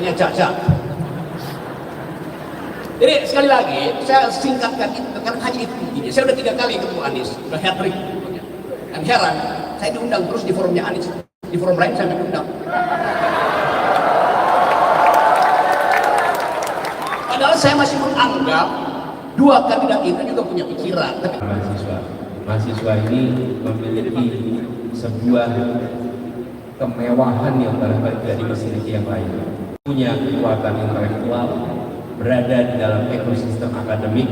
pokoknya Caca. Jadi sekali lagi saya singkatkan itu karena hanya itu. Saya udah 3 kali ketemu Anies, udah hat-trick. Dan heran, saya diundang terus di forumnya Anies, di forum lain saya nggak diundang. Padahal saya masih menganggap 2 kandidat itu juga punya pikiran. Tapi mahasiswa ini memiliki sebuah kemewahan yang barangkali tidak dimiliki yang lain. Punya kekuatan intelektual, berada di dalam ekosistem akademik,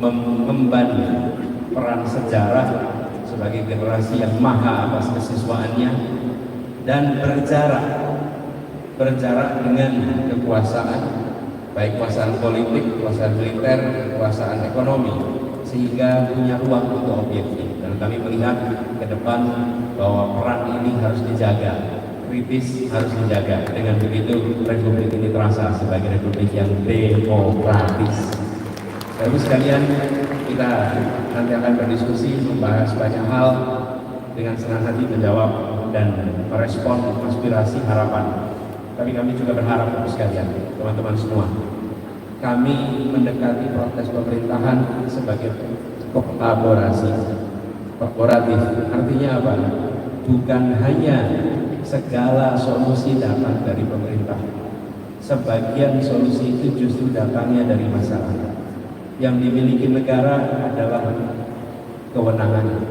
mememban peran sejarah sebagai generasi yang maha atas kesiswaannya, dan berjarak dengan kekuasaan, baik kekuasaan politik, kekuasaan militer, kekuasaan ekonomi, sehingga punya ruang untuk objektif. Dan kami melihat ke depan bahwa peran ini harus dijaga, kritis harus dijaga. Dengan begitu republik ini terasa sebagai republik yang demokratis. Bapak sekalian, kita nanti akan berdiskusi, membahas banyak hal, dengan senang hati menjawab dan merespon aspirasi harapan. Tapi kami juga berharap Bapak sekalian, teman-teman semua, kami mendekati proses pemerintahan sebagai kolaborasi, kooperatif. Artinya apa? Bukan hanya segala solusi datang dari pemerintah. Sebagian solusi itu justru datangnya dari masyarakat. Yang dimiliki negara adalah kewenangan.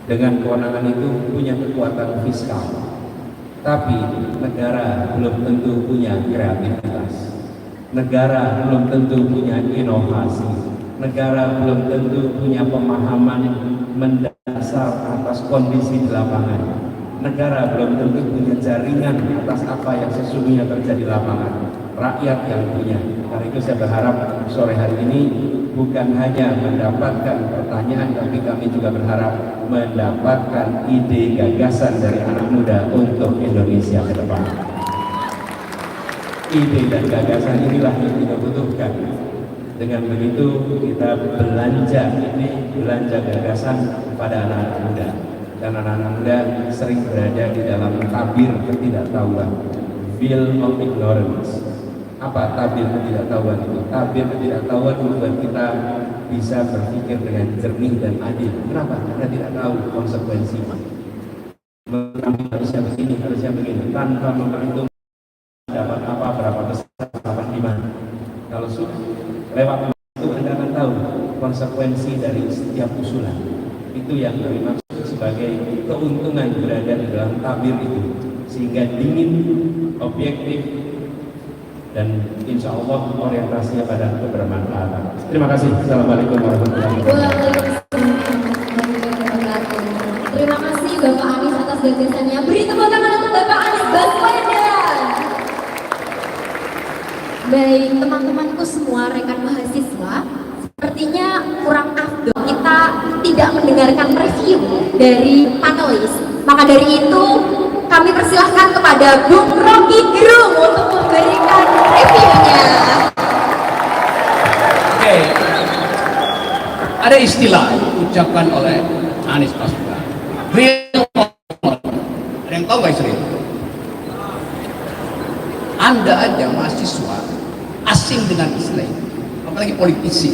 Dengan kewenangan itu punya kekuatan fiskal. Tapi negara belum tentu punya kreativitas. Negara belum tentu punya inovasi. Negara belum tentu punya pemahaman mendasar atas kondisi di lapangan. Negara belum tentu punya jaringan atas apa yang sesungguhnya terjadi di lapangan. Rakyat yang punya. Karena itu saya berharap sore hari ini bukan hanya mendapatkan pertanyaan, tapi kami juga berharap mendapatkan ide gagasan dari anak muda untuk Indonesia ke depan. Ide dan gagasan inilah yang kita butuhkan. Dengan begitu kita belanja ini, belanja gagasan pada anak-anak muda. Dan anak-anak muda sering berada di dalam tabir ketidaktahuan, veil of ignorance. Apa tabir ketidaktahuan itu? Tabir ketidaktahuan membuat kita bisa berpikir dengan jernih dan adil. Kenapa? Karena tidak tahu konsekuensinya. Harusnya begini, harusnya begini, tanpa memperhitungkan dapat apa, berapa besar, dapat di mana. Kalau sudah lewat itu, Anda akan tahu konsekuensi dari setiap usulan. Itu yang kami maksud sebagai keuntungan berada di dalam tabir itu, sehingga dingin, objektif, dan insya Allah orientasinya pada kebermanfaatan. Terima kasih. Assalamualaikum warahmatullahi wabarakatuh. Terima kasih Bapak Anies atas gagasannya. Beri tepuk tangan untuk Bapak Anies Baswedan. Baik, teman-temanku semua, rekan mahasiswa, sepertinya kurang afdol kita tidak mendengarkan review dari panelis. Maka dari itu kami persilahkan kepada Bung Rocky Gerung untuk memberikan reviewnya. Oke, ada istilah diucapkan oleh Anies Baswedan, real honor. Ada yang tahu nggak istilah itu? Anda aja mahasiswa asing dengan istilah itu, apalagi politisi.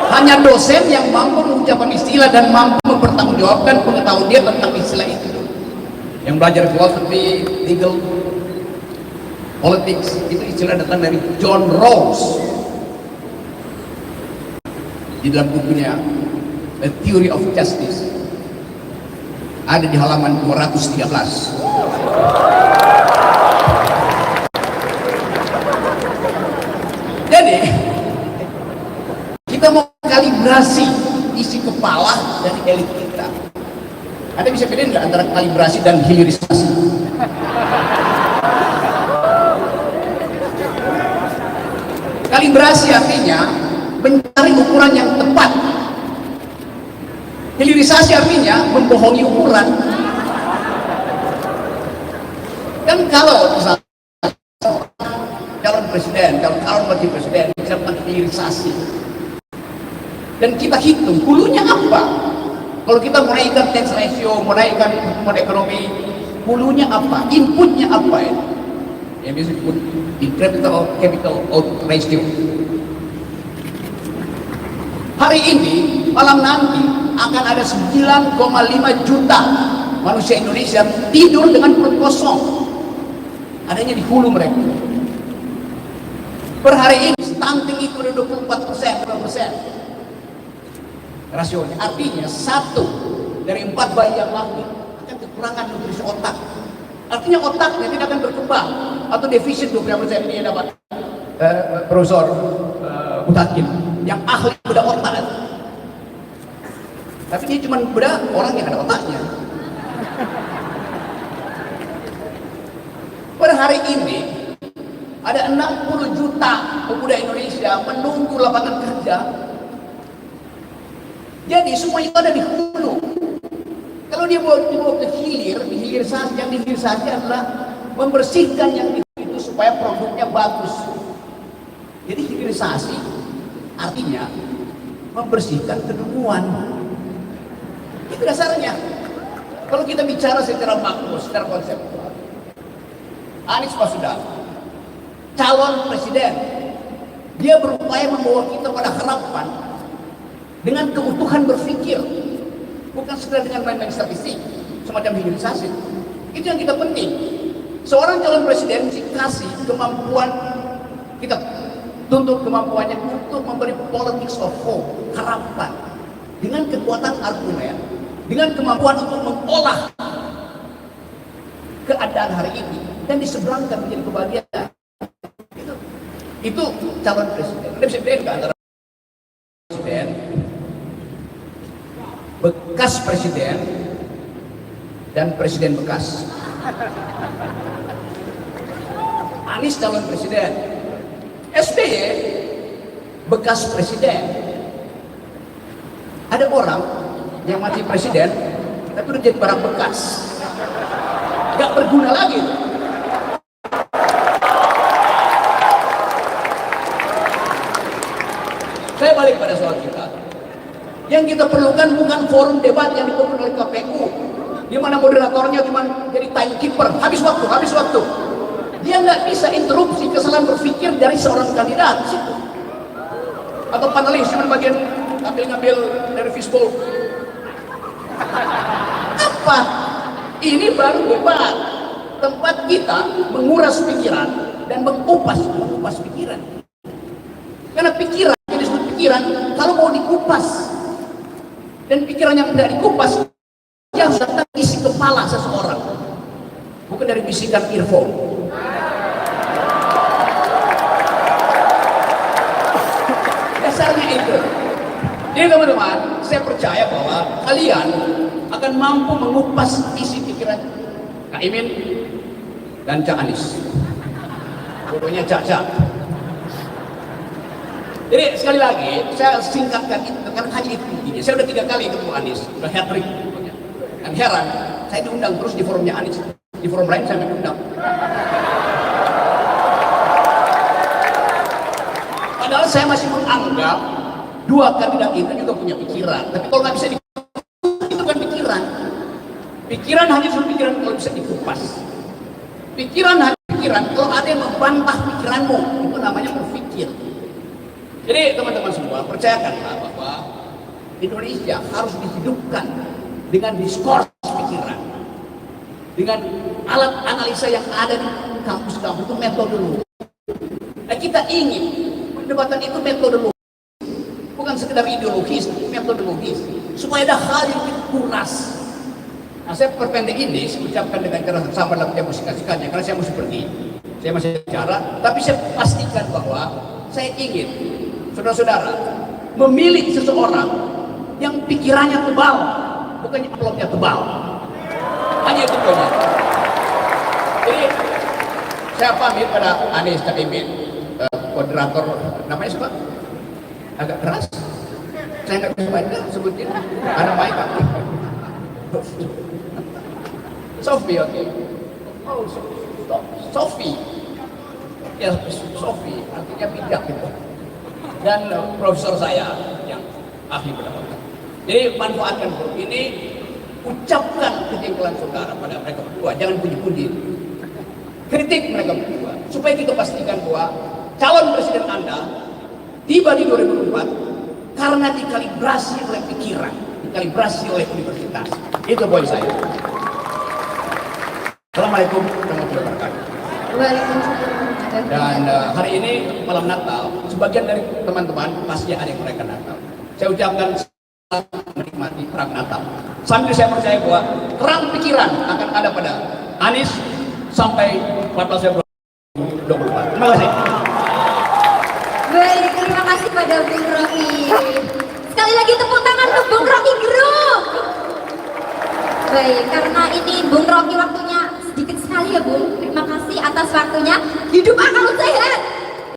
Hanya dosen yang mampu mengucapkan istilah dan mampu mempertanggungjawabkan pengetahuan dia tentang istilah itu. Yang belajar philosophy, legal, politics, itu istilah datang dari John Rawls. Di dalam bukunya A Theory of Justice, ada di halaman 213. Jadi kita mau kalibrasi isi kepala dari elit kita. Anda bisa bedain nggak antara kalibrasi dan hilirisasi? Kalibrasi artinya mencari ukuran yang tepat. Hilirisasi artinya membohongi ukuran. Dan kalau misalnya calon presiden, calon wakil presiden bisa melakukan hilirisasi, dan kita hitung hulunya apa, Kalau kita menaikkan tax ratio, menaikkan pertumbuhan ekonomi, hulunya apa? Inputnya apa ya? Yang biasa disebut capital out ratio. Hari ini, malam nanti akan ada 9,5 juta manusia Indonesia tidur dengan perut kosong. Adanya di hulu mereka. Per hari ini stunting itu ada 24%. Rasionya artinya 1 dari 4 bayi yang lahir akan kekurangan nutrisi otak. Artinya otaknya tidak akan berkembang atau defisit 20% ini dapat Profesor Mutakin yang ahli bedah otak. Tapi dia cuma bedah orang yang ada otaknya. Per hari ini ada 60 juta pemuda Indonesia menunggu lapangan kerja. Jadi semua itu ada di hulu. Kalau dia dibawa ke hilir, dihilirisasi, yang dihilirisasi adalah membersihkan yang itu supaya produknya bagus. Jadi hilirisasi artinya membersihkan kedunguan. Itu dasarnya. Kalau kita bicara secara makro, secara konseptual, Anies Baswedan, calon presiden, dia berupaya membawa kita pada harapan dengan keutuhan berpikir, bukan sekedar dengan main-main statistik, semacam hilirisasi. Itu yang kita penting. Seorang calon presiden dikasih kemampuan, kita tuntut kemampuannya untuk memberi politics of hope, harapan, dengan kekuatan argumen, dengan kemampuan untuk mengolah keadaan hari ini dan diseberangkan menjadi kebahagiaan. Itu calon presiden. Anda bisa bedakan antara presiden, bekas presiden, dan presiden bekas. Anies calon presiden, SBY bekas presiden. Ada orang yang mati presiden tapi udah jadi barang bekas, gak berguna lagi. Saya balik pada soal kita. Yang kita perlukan bukan forum debat yang dibangun oleh KPU, di mana moderatornya cuma jadi timekeeper, habis waktu. Dia nggak bisa interupsi kesalahan berpikir dari seorang kandidat atau panelis cuma bagian ngambil dari fishbowl. Apa? Ini baru debat, tempat kita menguras pikiran dan mengupas pikiran. Karena pikiran kalau mau dikupas dan pikiran yang tidak dikupas yang datang isi kepala seseorang, bukan dari bisikan earphone. Dasarnya itu. Jadi teman-teman, saya percaya bahwa kalian akan mampu mengupas isi pikiran Kak Imin dan Cak Anies. Bodohnya Cak. Jadi sekali lagi, saya singkatkan itu karena hanya itu intinya. Saya udah 3 kali ketemu Anies, udah hat-trick. Dan heran, saya diundang terus di forumnya Anies. Di forum lain saya diundang. Padahal saya masih menganggap 2 kandidat itu juga punya pikiran. Tapi kalau nggak bisa dikupas, itu kan pikiran. Pikiran hanya suatu pikiran kalau bisa dikupas. Pikiran hanya pikiran kalau ada yang membantah pikiranmu, itu namanya berpikir. Jadi teman-teman semua, percayakanlah bahwa Indonesia harus dihidupkan dengan diskurs pikiran, dengan alat analisa yang ada di kampus-kampus, itu metodologi. Nah, kita ingin perdebatan itu metodologis, bukan sekedar ideologis, metodologis, supaya ada hal yang dikuras. Nah, saya perpendek ini, saya ucapkan dengan cara sama dalam demonstrasikannya, karena saya mesti pergi, saya masih bicara, tapi saya pastikan bahwa saya ingin saudara-saudara memilih seseorang yang pikirannya tebal, bukannya plotnya tebal. Hanya itu saja. Jadi saya pamit pada Anies Cak Imin, moderator, namanya siapa? Agak keras. Saya nggak bisa baca sebutin. Ada baik Pak. Sophie, oke. Oh, Sophie. Ya, Sophie, artinya bijak gitu. Dan profesor saya yang ahli pendapat. Jadi manfaatkan forum ini, ucapkan kejengkelan saudara pada mereka berdua, jangan puji-puji. Kritik mereka berdua, supaya kita pastikan bahwa calon presiden Anda tiba di 2024 karena dikalibrasi oleh pikiran, dikalibrasi oleh universitas. Itu poin saya. Assalamualaikum warahmatullahi wabarakatuh. Waalaikumsalam. Dan hari ini malam Natal, sebagian dari teman-teman pasti ada yang merayakan Natal. Saya ucapkan selamat menikmati perang Natal. Sambil saya percaya bahwa perang pikiran akan ada pada Anies sampai 14 Februari 2024. Terima kasih. Baik, terima kasih pada Bung Rocky. Sekali lagi tepuk tangan untuk Bung Rocky Group. Baik, karena ini Bung Rocky waktunya sedikit sekali ya Bung. Terima kasih atas waktunya. Hidup akal sehat.